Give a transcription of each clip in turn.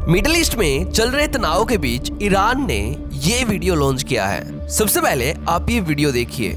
Middle east में चल रहे तनाव के बीच ईरान ने ये वीडियो लॉन्च किया है। सबसे पहले आप ये वीडियो देखिए।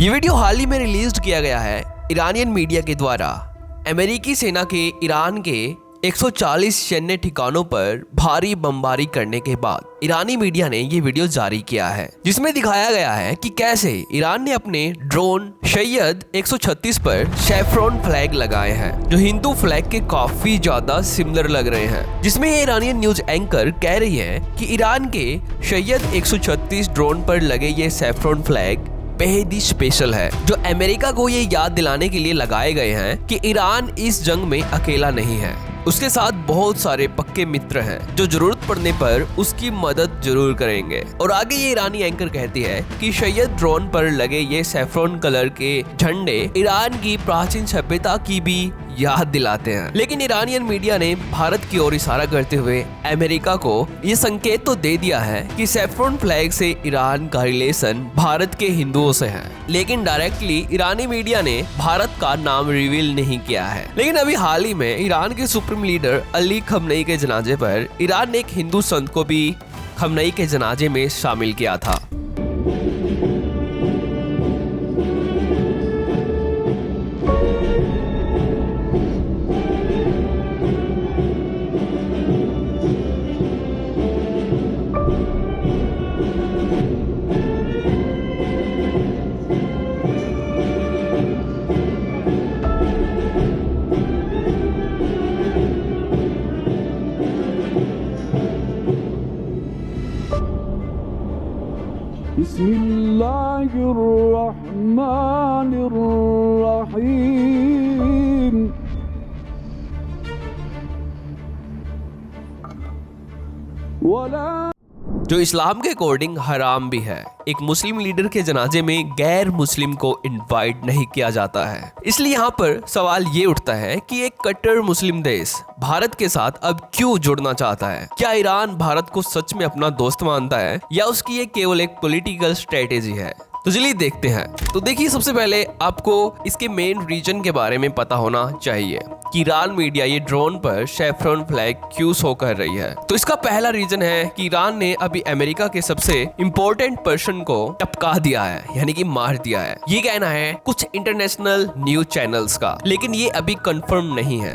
ये वीडियो हाल ही में रिलीज किया गया है ईरानियन मीडिया के द्वारा। अमेरिकी सेना के ईरान के 140 सैन्य ठिकानों पर भारी बमबारी करने के बाद ईरानी मीडिया ने ये वीडियो जारी किया है, जिसमें दिखाया गया है कि कैसे ईरान ने अपने ड्रोन शैयद 136 पर शेफ्रॉन फ्लैग लगाए हैं, जो हिंदू फ्लैग के काफी ज्यादा सिमिलर लग रहे हैं। जिसमें ये ईरानियन न्यूज एंकर कह रही है कि ईरान के शैयद 136 ड्रोन पर लगे ये शेफ्रॉन फ्लैग बेहद ही स्पेशल है, जो अमेरिका को ये याद दिलाने के लिए लगाए गए हैं कि ईरान इस जंग में अकेला नहीं है, उसके साथ बहुत सारे पक्के मित्र हैं जो जरूरत पड़ने पर उसकी मदद जरूर करेंगे। और आगे ये ईरानी एंकर कहती है कि शैयद ड्रोन पर लगे ये सैफरॉन कलर के झंडे ईरान की प्राचीन सभ्यता की भी याद दिलाते हैं। लेकिन ईरानियन मीडिया ने भारत की ओर इशारा करते हुए अमेरिका को ये संकेत तो दे दिया है कि सैफरॉन फ्लैग से ईरान का रिलेशन भारत के हिंदुओं से है, लेकिन डायरेक्टली ईरानी मीडिया ने भारत का नाम रिवील नहीं किया है। लेकिन अभी हाल ही में ईरान के सुप्रीम लीडर अली खमनई के जनाजे पर ईरान ने एक हिंदू संत को भी खमनई के जनाजे में शामिल किया था। बिस्मिल्लाहिर्रहमानिर्रहीम। जो इस्लाम के अकॉर्डिंग हराम भी है। एक मुस्लिम लीडर के जनाजे में गैर मुस्लिम को इनवाइट नहीं किया जाता है। इसलिए यहाँ पर सवाल ये उठता है कि एक कट्टर मुस्लिम देश भारत के साथ अब क्यों जुड़ना चाहता है? क्या ईरान भारत को सच में अपना दोस्त मानता है या उसकी ये केवल एक पॉलिटिकल स्ट्रेटेजी है? तो चलिए देखते हैं। तो देखिए, सबसे पहले आपको इसके मेन रीजन के बारे में पता होना चाहिए कि ईरान मीडिया ये ड्रोन पर शेफ्रॉन फ्लैग क्यों शो कर रही है। तो इसका पहला रीजन है कि ईरान ने अभी अमेरिका के सबसे इम्पोर्टेंट पर्सन को टपका दिया है, यानी कि मार दिया है। ये कहना है कुछ इंटरनेशनल न्यूज चैनल्स का, लेकिन ये अभी कंफर्म नहीं है।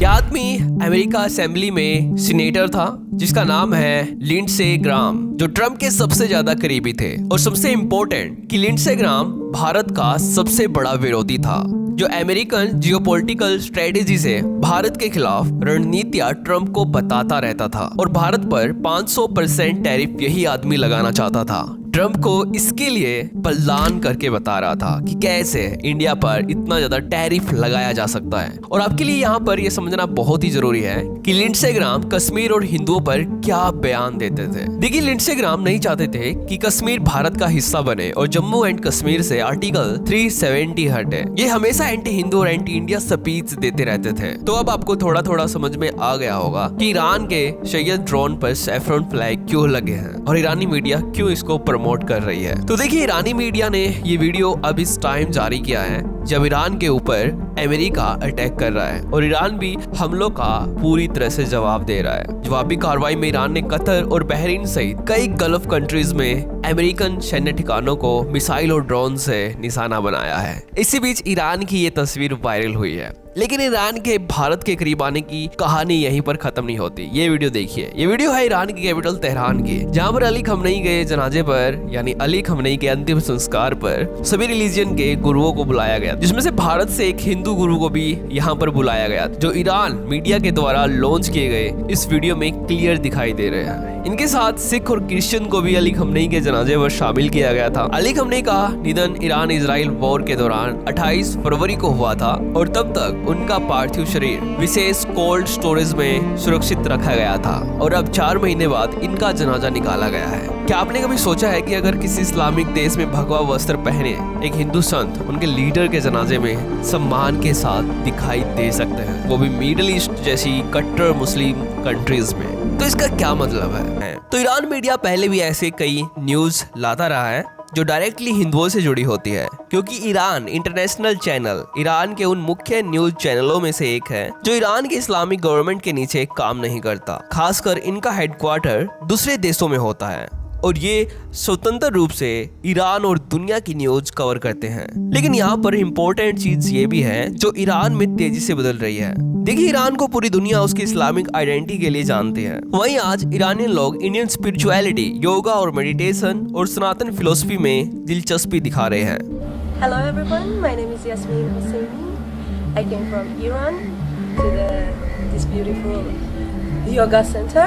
ये आदमी अमेरिका असेंबली में सीनेटर था जिसका नाम है लिंडसे ग्राम, जो ट्रम्प के सबसे ज्यादा करीबी थे। और सबसे इम्पोर्टेंट कि लिंडसे ग्राम भारत का सबसे बड़ा विरोधी था, जो अमेरिकन जियोपॉलिटिकल स्ट्रेटेजी से भारत के खिलाफ रणनीतियां ट्रम्प को बताता रहता था और भारत पर 500% टैरिफ यही आदमी लगाना चाहता था। ट्रम्प को इसके लिए प्लान करके बता रहा था कि कैसे इंडिया पर इतना ज्यादा टैरिफ लगाया जा सकता है। और आपके लिए यहाँ पर यह समझना बहुत ही जरूरी है कि लिंडसे ग्राम कश्मीर और हिंदुओं पर क्या बयान देते थे। देखिए, लिंडसे ग्राम नहीं चाहते थे कि कश्मीर भारत का हिस्सा बने और जम्मू एंड कश्मीर से आर्टिकल 370 हटे। ये हमेशा एंटी हिंदू और एंटी इंडिया स्पीच देते रहते थे। तो अब आपको थोड़ा थोड़ा समझ में आ गया होगा कि ईरान के शैयद ड्रोन पर सैफरॉन फ्लैग क्यों लगे हैं और ईरानी मीडिया क्यों इसको प्रमोट कर रही है। तो देखिए, ईरानी मीडिया ने ये वीडियो अब इस टाइम जारी किया है जब ईरान के ऊपर अमेरिका अटैक कर रहा है और ईरान भी हमलों का पूरी तरह से जवाब दे रहा है। जवाबी कार्रवाई में ईरान ने कतर और बहरीन सहित कई गल्फ कंट्रीज में अमेरिकन सैन्य ठिकानों को मिसाइल और ड्रोन से निशाना बनाया है। इसी बीच ईरान की ये तस्वीर वायरल हुई है। लेकिन ईरान के भारत के करीब आने की कहानी यहीं पर खत्म नहीं होती। ये वीडियो देखिए। ये वीडियो है ईरान की कैपिटल तेहरान की, जहां पर अली खमनेई के जनाजे पर यानी अली खमनेई के अंतिम संस्कार पर सभी रिलीजन के गुरुओं को बुलाया गया, जिसमें से भारत से एक हिंदू गुरु को भी यहाँ पर बुलाया गया, जो ईरान मीडिया के द्वारा लॉन्च किए गए इस वीडियो में क्लियर दिखाई दे रहे हैं। इनके साथ सिख और क्रिश्चियन को भी अली खमनेई के जनाजे पर शामिल किया गया था। अली खमनेई का निधन ईरान इजराइल वॉर के दौरान 28 फरवरी को हुआ था और तब तक उनका पार्थिव शरीर विशेष कोल्ड स्टोरेज में सुरक्षित रखा गया था और अब 4 महीने बाद इनका जनाजा निकाला गया है। क्या आपने कभी सोचा है कि अगर किसी इस्लामिक देश में भगवा वस्त्र पहने एक हिंदू संत उनके लीडर के जनाजे में सम्मान के साथ दिखाई दे सकते हैं, वो भी मिडिल ईस्ट जैसी कट्टर मुस्लिम कंट्रीज में? तो इसका क्या मतलब है? तो ईरान मीडिया पहले भी ऐसे कई न्यूज लाता रहा है जो डायरेक्टली हिंदुओं से जुड़ी होती है, क्योंकि ईरान इंटरनेशनल चैनल ईरान के उन मुख्य न्यूज चैनलों में से एक है जो ईरान के इस्लामिक गवर्नमेंट के नीचे काम नहीं करता। खासकर इनका हेडक्वार्टर दूसरे देशों में होता है और ये स्वतंत्र रूप से ईरान और दुनिया की न्यूज कवर करते हैं। लेकिन यहाँ पर इम्पोर्टेंट चीज ये भी है जो ईरान में तेजी से बदल रही है। देखिए, ईरान को पूरी दुनिया उसकी इस्लामिक आइडेंटिटी के लिए जानते हैं। वहीं आज ईरानियन लोग इंडियन स्पिरिचुअलिटी, योगा और मेडिटेशन और सनातन फिलोसफी में दिलचस्पी दिखा रहे हैं। Hello everyone, my name is Yasmin Hosseini. I came from Iran to this beautiful yoga center.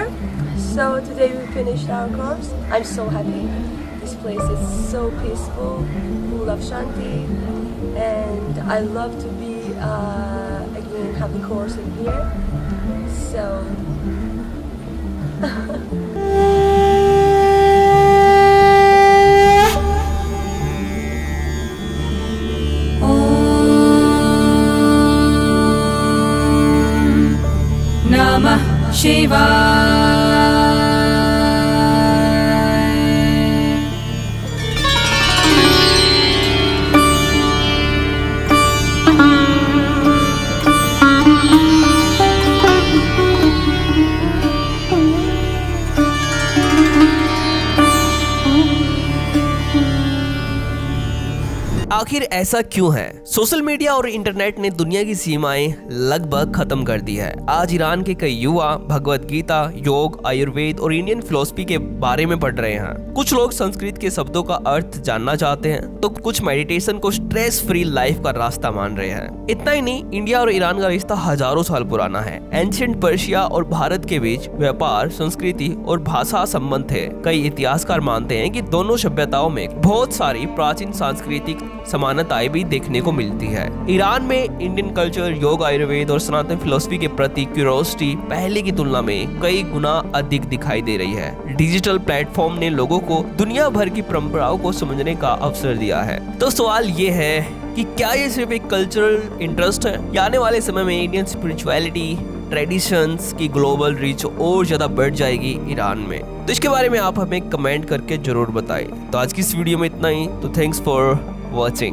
So today we finished our course. I'm so happy. This place is so peaceful, full of shanti, and I love to be again have the course in here. So. Namah Shivaya. आखिर ऐसा क्यों है? Social media और internet ने दुनिया की सीमाएं लगभग खत्म कर दी है। आज ईरान के कई युवा भगवत गीता, योग, आयुर्वेद और इंडियन फिलोसफी के बारे में पढ़ रहे हैं। कुछ लोग संस्कृत के शब्दों का अर्थ जानना चाहते हैं, तो कुछ मेडिटेशन को स्ट्रेस फ्री लाइफ का रास्ता मान रहे हैं। इतना ही नहीं, इंडिया और ईरान का रिश्ता हजारों साल पुराना है। एंशिएंट पर्शिया और भारत के बीच व्यापार, संस्कृति और भाषा संबंध थे। कई इतिहासकार मानते हैं कि दोनों सभ्यताओं में बहुत सारी प्राचीन सांस्कृतिक समानताएं भी देखने को मिलती है। ईरान में इंडियन कल्चर, योग, आयुर्वेद और सनातन फिलोसफी के प्रति क्यूरियोसिटी पहले की तुलना में कई गुना अधिक दिखाई दे रही है। डिजिटल प्लेटफॉर्म ने लोगों को दुनिया भर की परंपराओं को समझने का अवसर दिया है। तो सवाल ये है कि क्या ये सिर्फ एक कल्चरल इंटरेस्ट है या आने वाले समय में इंडियन स्पिरिचुअलिटी, ट्रेडिशंस की ग्लोबल रीच और ज्यादा बढ़ जाएगी ईरान में? तो इसके बारे में आप हमें कमेंट करके जरूर बताएं। तो आज की इस वीडियो में इतना ही। तो थैंक्स फॉर watching.